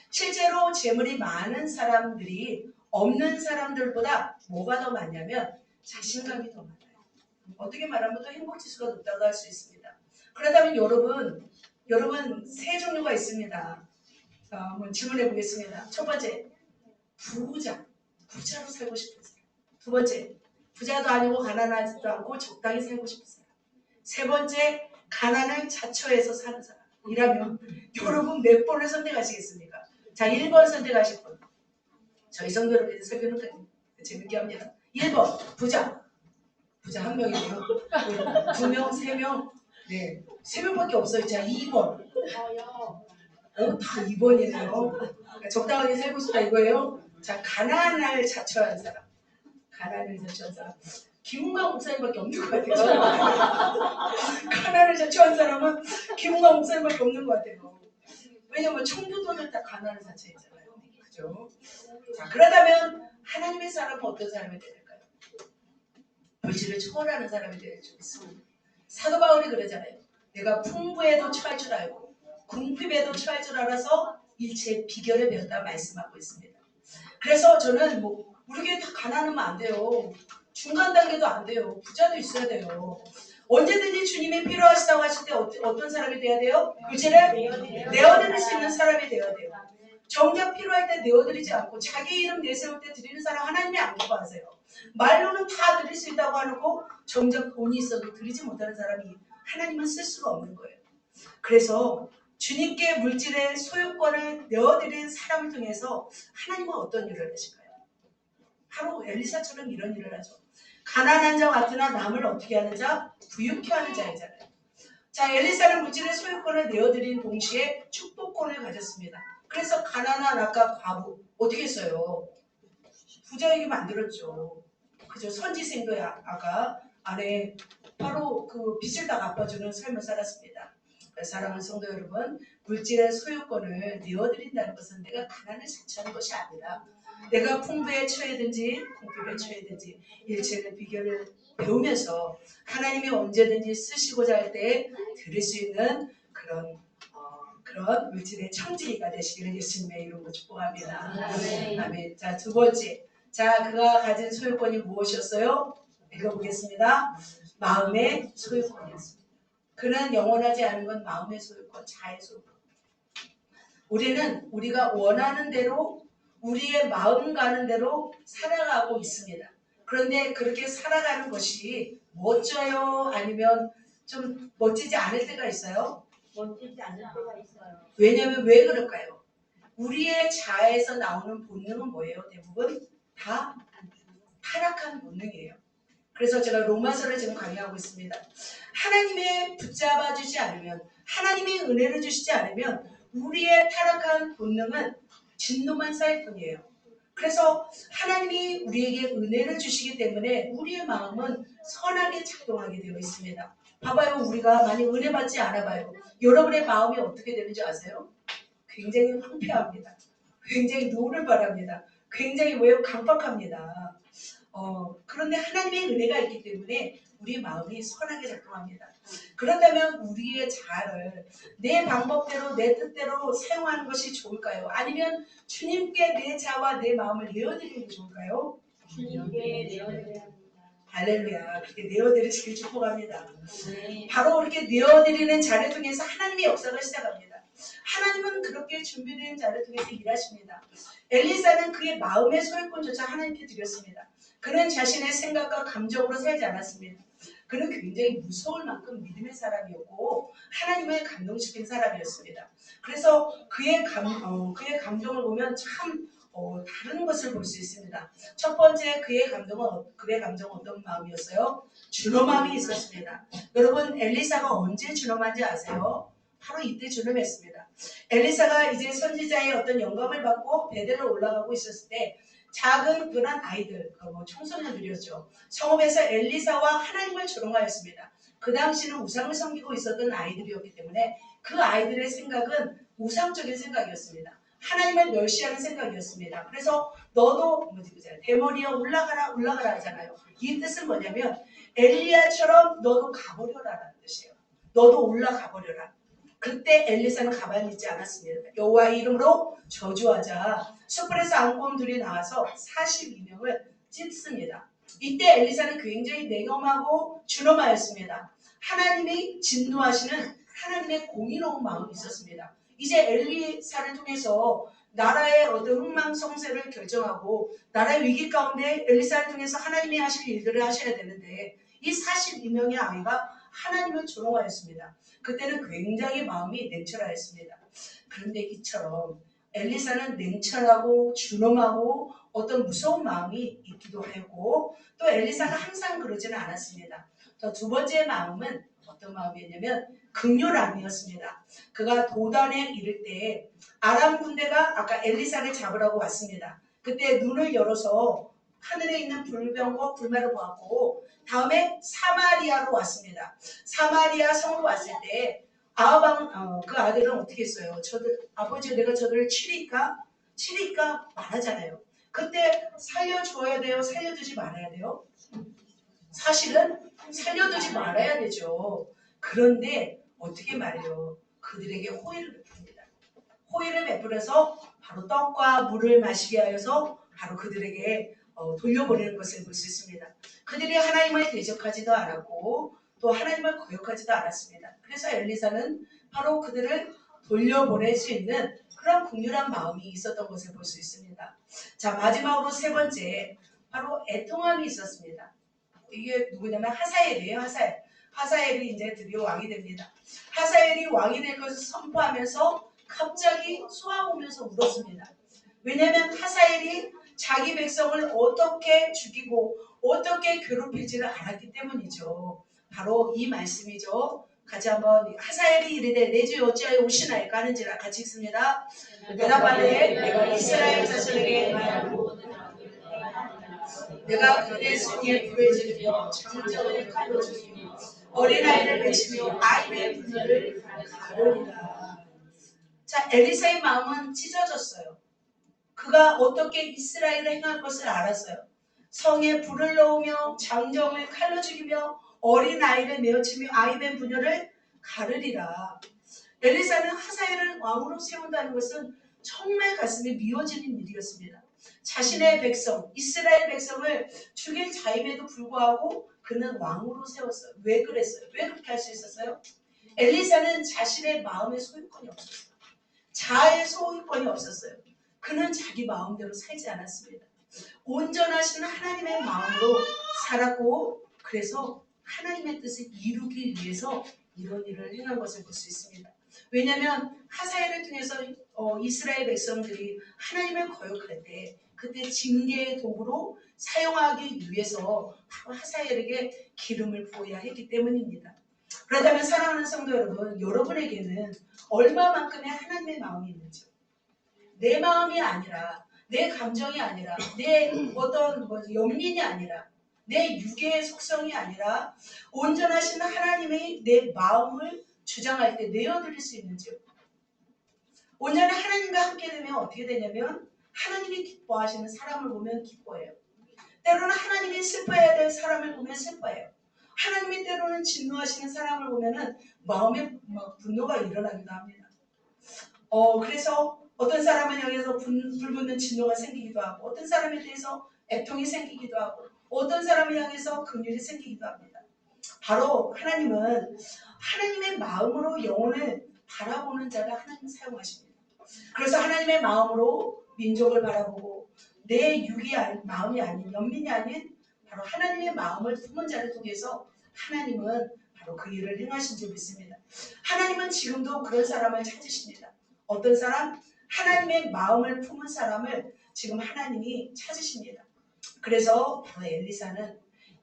실제로 재물이 많은 사람들이 없는 사람들보다 뭐가 더 많냐면 자신감이 더 많아요. 어떻게 말하면 또 행복지수가 높다고 할 수 있습니다. 그렇다면 여러분 세 종류가 있습니다. 한번 질문해 보겠습니다. 첫 번째, 부자로 살고 싶은 사람. 두 번째, 부자도 아니고 가난하지도 않고 적당히 살고 싶은 사람. 세 번째, 가난을 자처해서 사는 사람. 이라면 여러분 몇 번을 선택하시겠습니까? 자, 1번 선택하실 분. 저희 성도 여러분들 설교는 재밌게 합니다. 1번, 부자 한 명이고요. 2명, 3명, 네, 3명밖에 없어요. 자, 2번. 다 2번이네요. 적당하게 살고 싶다 이거예요. 자, 가난을 자처한 사람. 김웅강 목사님밖에 없는 것 같아요. 가난을 자처한 사람은 김웅강 목사님밖에 없는 것 같아요. 왜냐면 청교도들 다 가난을 자처했잖아요. 그죠? 자, 그러다면 하나님의 사람은 어떤 사람이 되야 될까요? 물질을 초월하는 사람이 되야 될 줄 믿습니다. 사도 바울이 그러잖아요. 내가 풍부에도 처할 줄 알고 궁핍에도 처할 줄 알아서 일체의 비결을 배웠다 말씀하고 있습니다. 그래서 저는 우리 교회 다 가난하면 안 돼요. 중간 단계도 안 돼요. 부자도 있어야 돼요. 언제든지 주님이 필요하시다고 하실 때 어떤 사람이 돼야 돼요? 물질을 내어드릴 수 있는 사람이 돼야 돼요. 정작 필요할 때 내어드리지 않고 자기 이름 내세울 때 드리는 사람 하나님이 안 기뻐하세요. 말로는 다 드릴 수 있다고 하고 정작 돈이 있어도 드리지 못하는 사람이 하나님은 쓸 수가 없는 거예요. 그래서 주님께 물질의 소유권을 내어드린 사람을 통해서 하나님은 어떤 일을 하실까요? 바로 엘리사처럼 이런 일을 하죠. 가난한 자 같으나 남을 어떻게 하는 자? 부유케 하는 자이잖아요. 자, 엘리사는 물질의 소유권을 내어드린 동시에 축복권을 가졌습니다. 그래서 가난한 아까 과부 어떻게 했어요? 부자에게 만들었죠. 그죠? 선지생도야 아가 안에 바로 그 빚을 다 갚아주는 삶을 살았습니다. 사랑하는 성도 여러분, 물질의 소유권을 내어드린다는 것은 내가 가난을 자처하는 것이 아니라 내가 풍부에 처해든지 궁핍에 처해든지 일체의 비결을 배우면서 하나님이 언제든지 쓰시고자 할 때 드릴 수 있는 그런 물질의 청지기가 되시기를 예수님의 이름으로 축복합니다. 아멘. 자, 두 번째. 자, 그가 가진 소유권이 무엇이었어요? 읽어보겠습니다. 마음의 소유권이었습니다. 그는 영원하지 않은 건 마음의 소유권, 자의 소유권. 우리는 우리가 원하는 대로 우리의 마음 가는 대로 살아가고 있습니다. 그런데 그렇게 살아가는 것이 멋져요? 아니면 좀 멋지지 않을 때가 있어요? 멋지지 않을 때가 있어요. 왜냐면 왜 그럴까요? 우리의 자아에서 나오는 본능은 뭐예요? 대부분 다 타락한 본능이에요. 그래서 제가 로마서를 지금 강의하고 있습니다. 하나님의 붙잡아주지 않으면, 하나님의 은혜를 주시지 않으면 우리의 타락한 본능은 진노만 쌓일 뿐이에요. 그래서 하나님이 우리에게 은혜를 주시기 때문에 우리의 마음은 선하게 작동하게 되어 있습니다. 봐봐요. 우리가 많이 은혜 받지 않아 봐요. 여러분의 마음이 어떻게 되는지 아세요? 굉장히 황폐합니다. 굉장히 노를 바랍니다. 굉장히 왜요? 강박합니다. 그런데 하나님의 은혜가 있기 때문에 우리 마음이 선하게 작동합니다. 그렇다면 우리의 자아를 내 방법대로 내 뜻대로 사용하는 것이 좋을까요? 아니면 주님께 내 자아와 내 마음을 내어드리는 게 좋을까요? 주님께 내어드려야 합니다. 할렐루야. 그렇게 내어드리시길 축복합니다. 네. 바로 그렇게 내어드리는 자를 통해서 하나님의 역사가 시작합니다. 하나님은 그렇게 준비된 자를 통해서 일하십니다. 엘리사는 그의 마음의 소유권조차 하나님께 드렸습니다. 그는 자신의 생각과 감정으로 살지 않았습니다. 그는 굉장히 무서울 만큼 믿음의 사람이었고 하나님을 감동시킨 사람이었습니다. 그래서 그의 감동을 보면 참 다른 것을 볼 수 있습니다. 첫 번째 그의 감정은 어떤 마음이었어요? 준엄함이 있었습니다. 여러분 엘리사가 언제 준엄한지 아세요? 바로 이때 준엄했습니다. 엘리사가 이제 선지자의 어떤 영감을 받고 베델로 올라가고 있었을 때 작은 그런 아이들, 청소년들이었죠. 성읍에서 엘리사와 하나님을 조롱하였습니다. 그 당시는 우상을 섬기고 있었던 아이들이었기 때문에 그 아이들의 생각은 우상적인 생각이었습니다. 하나님을 멸시하는 생각이었습니다. 그래서 너도 대머리에 올라가라 하잖아요. 이 뜻은 뭐냐면 엘리야처럼 너도 가버려라라는 뜻이에요. 너도 올라가 버려라. 그때 엘리사는 가만히 있지 않았습니다. 여호와의 이름으로 저주하자 숯불에서 안곰들이 나와서 42명을 찢습니다. 이때 엘리사는 굉장히 냉엄하고 준엄하였습니다. 하나님이 진노하시는 하나님의 공의로운 마음이 있었습니다. 이제 엘리사를 통해서 나라의 어떤 흥망성쇠를 결정하고 나라의 위기 가운데 엘리사를 통해서 하나님이 하실 일들을 하셔야 되는데 이 42명의 아이가 하나님을 조롱하였습니다. 그때는 굉장히 마음이 냉철하였습니다. 그런데 이처럼 엘리사는 냉철하고 준엄하고 어떤 무서운 마음이 있기도 하고 또 엘리사가 항상 그러지는 않았습니다. 또 두 번째 마음은 어떤 마음이었냐면 긍휼함이었습니다. 그가 도단에 이를 때 아람 군대가 아까 엘리사를 잡으라고 왔습니다. 그때 눈을 열어서 하늘에 있는 불병과 불말을 보았고 다음에 사마리아로 왔습니다. 사마리아 성으로 왔을 때 아합 그 아들은 어떻게 했어요? 아버지가 내가 저들을 치리까 말하잖아요. 그때 살려줘야 돼요? 살려두지 말아야 돼요? 사실은 살려두지 말아야 되죠. 그런데 어떻게 말해요? 그들에게 호의를 베풉니다. 호의를 베풀어서 바로 떡과 물을 마시게 하여서 바로 그들에게 돌려보내는 것을 볼 수 있습니다. 그들이 하나님을 대적하지도 않았고 또 하나님을 거역하지도 않았습니다. 그래서 엘리사는 바로 그들을 돌려보낼 수 있는 그런 긍휼한 마음이 있었던 것을 볼 수 있습니다. 자, 마지막으로 세 번째 바로 애통함이 있었습니다. 이게 누구냐면 하사엘이에요. 하사엘이 이제 드디어 왕이 됩니다. 하사엘이 왕이 될 것을 선포하면서 갑자기 쏘아오면서 울었습니다. 왜냐하면 하사엘이 자기 백성을 어떻게 죽이고 어떻게 괴롭힐지를 알았기 때문이죠. 바로 이 말씀이죠. 같이 한번 하사엘이 이르되 내 주 어찌하여 오시나이까 하는지라 같이 읽습니다. 대답하되 내가 이스라엘 자손에게 말하고 내가 그대 손에 불을 지르며 장정을 칼로 죽이며 어린아이를 맺히며 아이의 분노를 가르리라. 자, 엘리사의 마음은 찢어졌어요. 그가 어떻게 이스라엘을 행할 것을 알았어요. 성에 불을 넣으며 장정을 칼로 죽이며 어린아이를 내어치며 아이의 분노를 가르리라. 엘리사는 하사엘을 왕으로 세운다는 것은 정말 가슴이 미어지는 일이었습니다. 자신의 백성, 이스라엘 백성을 죽일 자임에도 불구하고 그는 왕으로 세웠어요. 왜 그랬어요? 왜 그렇게 할 수 있었어요? 엘리사는 자신의 마음의 소유권이 없었어요. 자아의 소유권이 없었어요. 그는 자기 마음대로 살지 않았습니다. 온전하신 하나님의 마음으로 살았고 그래서 하나님의 뜻을 이루기 위해서 이런 일을 행한 것을 볼 수 있습니다. 왜냐하면 하사엘을 통해서 이스라엘 백성들이 하나님을 거역할 때 그때 징계의 도구로 사용하기 위해서 하사엘에게 기름을 부어야 했기 때문입니다. 그렇다면 사랑하는 성도 여러분, 여러분에게는 얼마만큼의 하나님의 마음이 있는지, 내 마음이 아니라 내 감정이 아니라 내 어떤 연민이 아니라 내 육의 속성이 아니라 온전하신 하나님의 내 마음을 주장할 때 내어드릴 수 있는지요. 온전히 하나님과 함께 되면 어떻게 되냐면 하나님이 기뻐하시는 사람을 보면 기뻐해요. 때로는 하나님이 슬퍼해야 될 사람을 보면 슬퍼해요. 하나님이 때로는 진노하시는 사람을 보면은 마음에 분노가 일어나기도 합니다. 그래서 어떤 사람은 여기서 불붙는 진노가 생기기도 하고 어떤 사람에 대해서 애통이 생기기도 하고 어떤 사람을 향해서 긍휼이 생기기도 합니다. 바로 하나님은 하나님의 마음으로 영혼을 바라보는 자가 하나님 사용하십니다. 그래서 하나님의 마음으로 민족을 바라보고 내 육이 마음이 아닌 연민이 아닌 바로 하나님의 마음을 품은 자를 통해서 하나님은 바로 그 일을 행하신 줄 믿습니다. 하나님은 지금도 그런 사람을 찾으십니다. 어떤 사람? 하나님의 마음을 품은 사람을 지금 하나님이 찾으십니다. 그래서 바로 엘리사는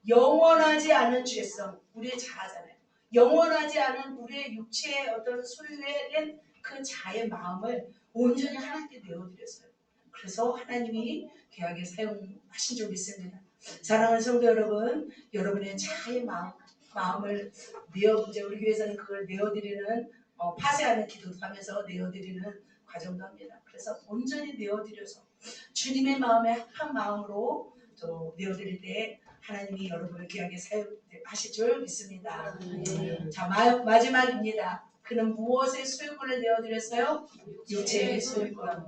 영원하지 않은 죄성, 우리의 자아잖아요. 영원하지 않은 우리의 육체의 어떤 소유에 된 그 자의 마음을 온전히 하나님께 내어드렸어요. 그래서 하나님이 귀하게 사용하신 줄 믿습니다. 사랑하는 성도 여러분, 여러분의 자의 마음을 이제 우리 교회에서는 그걸 내어드리는 파쇄하는 기도도 하면서 내어드리는 과정도 합니다. 그래서 온전히 내어드려서 주님의 마음에 합한 마음으로 또 내어드릴 때 하나님이 여러분을 귀하게 사용하실 줄 믿습니다. 자, 마지막입니다. 그는 무엇의 소유권을 내어드렸어요? 육체의 소유권.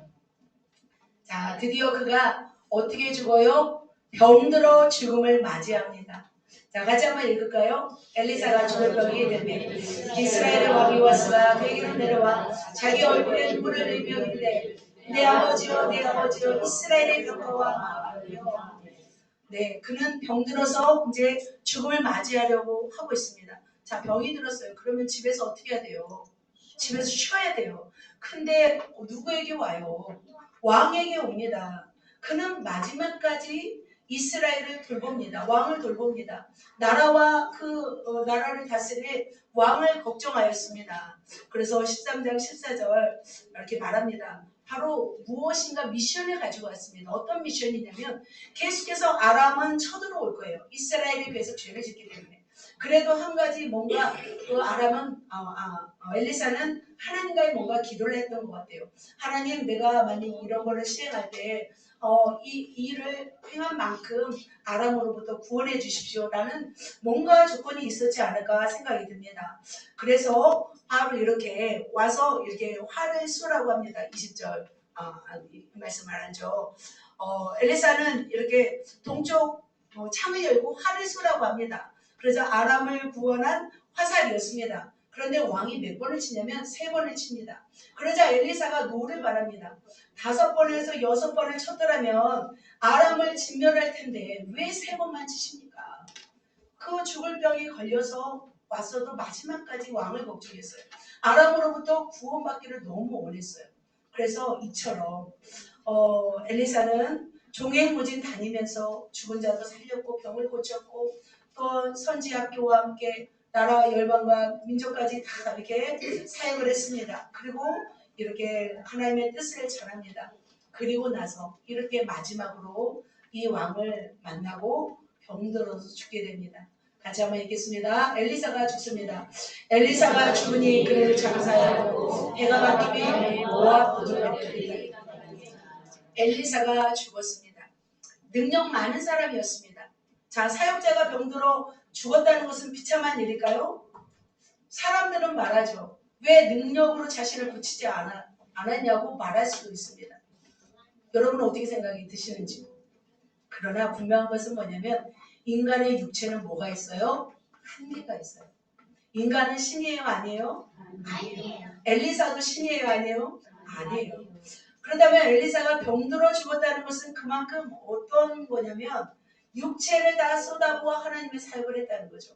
자, 드디어 그가 어떻게 죽어요? 병들어 죽음을 맞이합니다. 자, 같이 한번 읽을까요? 엘리사가 죽을 병이 되매 이스라엘의 왕이 와스가 그에게로 내려와 자기 얼굴에 눈물을 흘리며 이르되 내 아버지여 내 아버지여 이스라엘의 병거와 마을이여. 네, 그는 병들어서 이제 죽음을 맞이하려고 하고 있습니다. 자, 병이 들었어요. 그러면 집에서 어떻게 해야 돼요? 집에서 쉬어야 돼요. 근데 누구에게 와요? 왕에게 옵니다. 그는 마지막까지 이스라엘을 돌봅니다. 왕을 돌봅니다. 나라와 나라를 다스릴 왕을 걱정하였습니다. 그래서 13장 14절 이렇게 말합니다. 바로 무엇인가 미션을 가지고 왔습니다. 어떤 미션이냐면 계속해서 아람은 쳐들어올 거예요. 이스라엘이 계속 죄를 짓기 때문에. 그래도 한 가지 뭔가 그 아람은 엘리사는 하나님과의 뭔가 기도를 했던 것 같아요. 하나님, 내가 만약 이런 거를 시행할 때 이 일을 행한 만큼 아람으로부터 구원해 주십시오라는 뭔가 조건이 있었지 않을까 생각이 듭니다. 그래서 바로 이렇게 와서 이렇게 활을 쏘라고 합니다. 20절 이 말씀을 하죠. 엘리사는 이렇게 동쪽 창을 열고 활을 쏘라고 합니다. 그래서 아람을 구원한 화살이었습니다. 그런데 왕이 몇 번을 치냐면 3번을 칩니다. 그러자 엘리사가 노를 바랍니다. 5번에서 6번을 쳤더라면 아람을 진멸할 텐데 왜 3번만 치십니까? 그 죽을 병이 걸려서 왔어도 마지막까지 왕을 걱정했어요. 아람으로부터 구원받기를 너무 원했어요. 그래서 이처럼 엘리사는 종횡무진 다니면서 죽은 자도 살렸고 병을 고쳤고 또 선지학교와 함께 나라 열방과 민족까지 다 이렇게 사역을 했습니다. 그리고 이렇게 하나님의 뜻을 전합니다. 그리고 나서 이렇게 마지막으로 이 왕을 만나고 병들어서 죽게 됩니다. 같이 한번 읽겠습니다. 엘리사가 죽습니다. 엘리사가 죽으니 그를 장사하고 해가 바뀌며 모압 도전에 엘리사가 죽었습니다. 능력 많은 사람이었습니다. 자, 사역자가 병들어 죽었다는 것은 비참한 일일까요? 사람들은 말하죠. 왜 능력으로 자신을 고치지 않았냐고 말할 수도 있습니다. 여러분은 어떻게 생각이 드시는지. 그러나 분명한 것은 뭐냐면 인간의 육체는 뭐가 있어요? 한계가 있어요. 인간은 신이에요? 아니에요? 아니에요. 엘리사도 신이에요? 아니에요? 아니에요. 그렇다면 엘리사가 병들어 죽었다는 것은 그만큼 어떤 거냐면 육체를 다 쏟아부어 하나님의 사역을 했다는 거죠.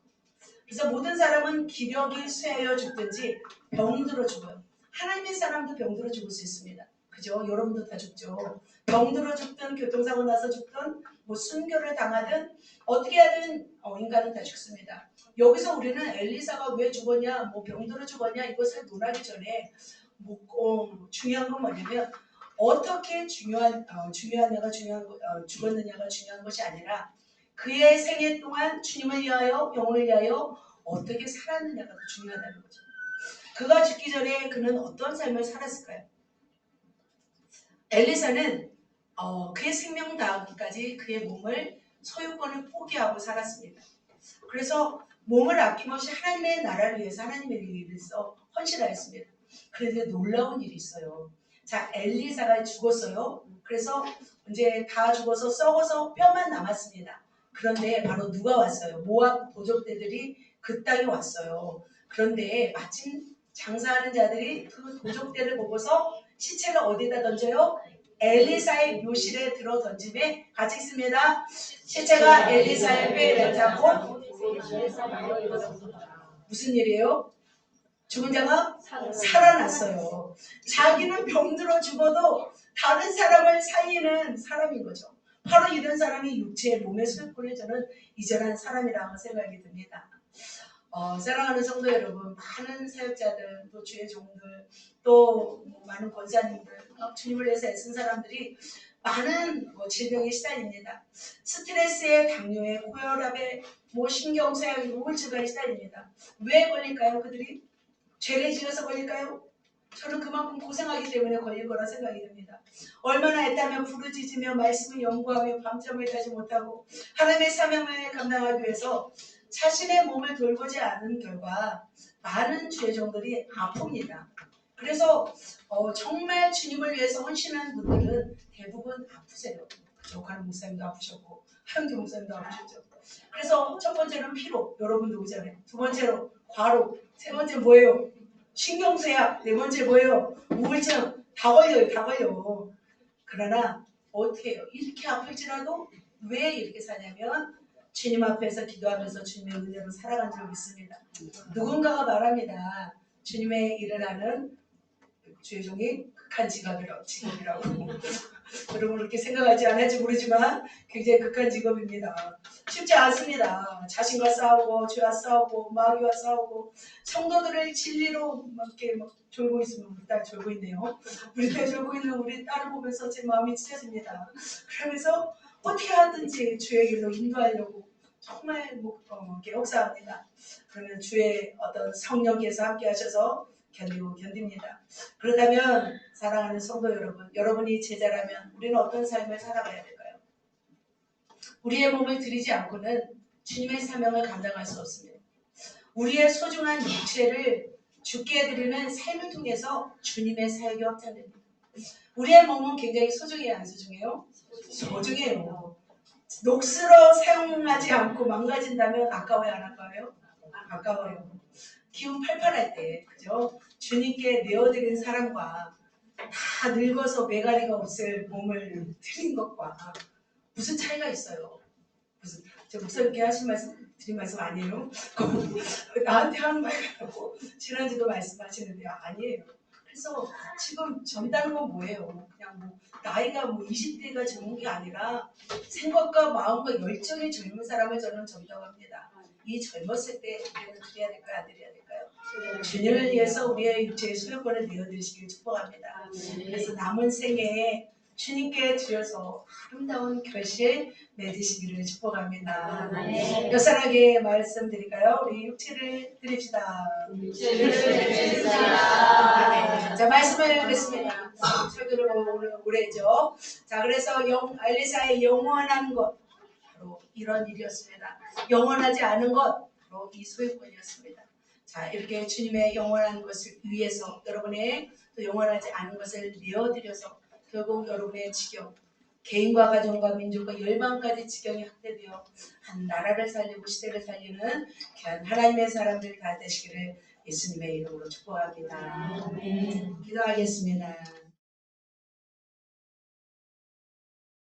그래서 모든 사람은 기력이 쇠하여 죽든지 병들어 죽어요. 하나님의 사람도 병들어 죽을 수 있습니다. 그죠? 여러분도 다 죽죠. 병들어 죽든 교통사고 나서 죽든 뭐 순교를 당하든 어떻게 하든 인간은 다 죽습니다. 여기서 우리는 엘리사가 왜 죽었냐, 뭐 병들어 죽었냐 이것을 논하기 전에 중요한 건 뭐냐면 어떻게 죽었느냐가 중요한 것이 아니라 그의 생애 동안 주님을 위하여 영혼을 위하여 어떻게 살았느냐가 더 중요하다는 거죠. 그가 죽기 전에 그는 어떤 삶을 살았을까요? 엘리사는 그의 생명 다하기까지 그의 몸을 소유권을 포기하고 살았습니다. 그래서 몸을 아낌없이 하나님의 나라를 위해서 하나님의 일을 위해서 헌신하였습니다. 그런데 놀라운 일이 있어요. 자, 엘리사가 죽었어요. 그래서 이제 다 죽어서 썩어서 뼈만 남았습니다. 그런데 바로 누가 왔어요? 모압 도적대들이 그 땅에 왔어요. 그런데 마침 장사하는 자들이 그 도적대를 보고서 시체를 어디다 던져요? 엘리사의 묘실에 들어 던짐에 같이 있습니다. 시체가 엘리사의 뼈에 닿고 무슨 일이에요? 죽은 자가 살아났어요. 자기는 병들어 죽어도 다른 사람을 살리는 사람인 거죠. 바로 이런 사람이 육체의 몸의 소유권을 저는 이전한 사람이라고 생각이 듭니다. 사랑하는 성도 여러분, 많은 사역자들, 또 주의 종들, 또 많은 권사님들, 주님을 위해서 애쓴 사람들이 많은 질병에 시달립니다. 스트레스에, 당뇨에, 고혈압에, 신경쇠약에, 우울증에 시달립니다. 왜 걸릴까요? 그들이 죄를 지어서 걸릴까요? 저는 그만큼 고생하기 때문에 걸릴 거라 생각이 듭니다. 얼마나 애타며 부르짖으며 말씀을 연구하며 밤잠을 자지 못하고 하나님의 사명을 감당하기 위해서 자신의 몸을 돌보지 않은 결과 많은 주의종들이 아픕니다. 그래서 정말 주님을 위해서 헌신하는 분들은 대부분 아프세요. 조카는 목사님도 아프셨고 하영규 목사님도 아프셨죠. 그래서 첫 번째는 피로, 여러분도 오잖아요. 두 번째로 과로, 세 번째 뭐예요? 신경쇠약, 네 번째 뭐예요? 우울증, 다 걸려요. 그러나 어떻게 해요? 이렇게 아플지라도 왜 이렇게 사냐면 주님 앞에서 기도하면서 주님의 은혜로 살아간 적이 있습니다. 누군가가 말합니다. 주님의 일을 하는 주의 종이 극한 직업이라고. 여러분 그렇게 생각하지 않을지 모르지만 굉장히 극한 직업입니다. 쉽지 않습니다. 자신과 싸우고 죄와 싸우고 마귀와 싸우고 성도들을 진리로 이렇게 졸고 있으면 우리 딸 졸고 있네요. 우리 딸 졸고 있는 우리 딸을 보면서 제 마음이 찢어집니다. 그러면서 어떻게 하든지 주의 길로 인도하려고 정말 이렇게 역사합니다. 그러면 주의 어떤 성령께서 함께 하셔서 견딥니다. 그렇다면 사랑하는 성도 여러분, 여러분이 제자라면 우리는 어떤 삶을 살아가야 될까요? 우리의 몸을 드리지 않고는 주님의 사명을 감당할 수 없습니다. 우리의 소중한 육체를 죽게 드리는 삶을 통해서 주님의 사역이 확장됩니다. 우리의 몸은 굉장히 소중해요, 안 소중해요? 소중해요. 녹슬어 사용하지 않고 망가진다면 아까워요, 안 아까워요? 아까워요. 기운 팔팔할 때, 그죠? 주님께 내어드린 사람과 다 늙어서 매가리가 없을 몸을 드린 것과 무슨 차이가 있어요? 저 목사님께 드린 말씀 아니에요? 나한테 하는 말 같고 지난주도 말씀하시는데 아니에요. 그래서 지금 젊다는 건 뭐예요? 그냥 나이가 20대가 젊은 게 아니라 생각과 마음과 열정이 젊은 사람을 저는 젊다고 합니다. 이 젊었을 때 우리는 드려야 될까요? 안 드려야 될까요? 주님을 위해서 우리의 육체의 소유권을 내어드리시길 축복합니다. 그래서 남은 생애에 주님께 드려서 아름다운 결실 맺으시기를 축복합니다. 여산하게 말씀드릴까요? 우리 육체를 드립시다. 자, 말씀을 뵙습니다. 설교를 오늘 오래죠. 자, 그래서 엘리사의 영원한 것 바로 이런 일이었습니다. 영원하지 않은 것 바로 이 소유권이었습니다. 자, 이렇게 주님의 영원한 것을 위해서 여러분의 또 영원하지 않은 것을 내어드려서 결국 여러분의 지경, 개인과 가정과 민족과 열방까지 지경이 확대되어 한 나라를 살리고 시대를 살리는 귀한 하나님의 사람들 다 되시기를 예수님의 이름으로 축복합니다. 기도하겠습니다.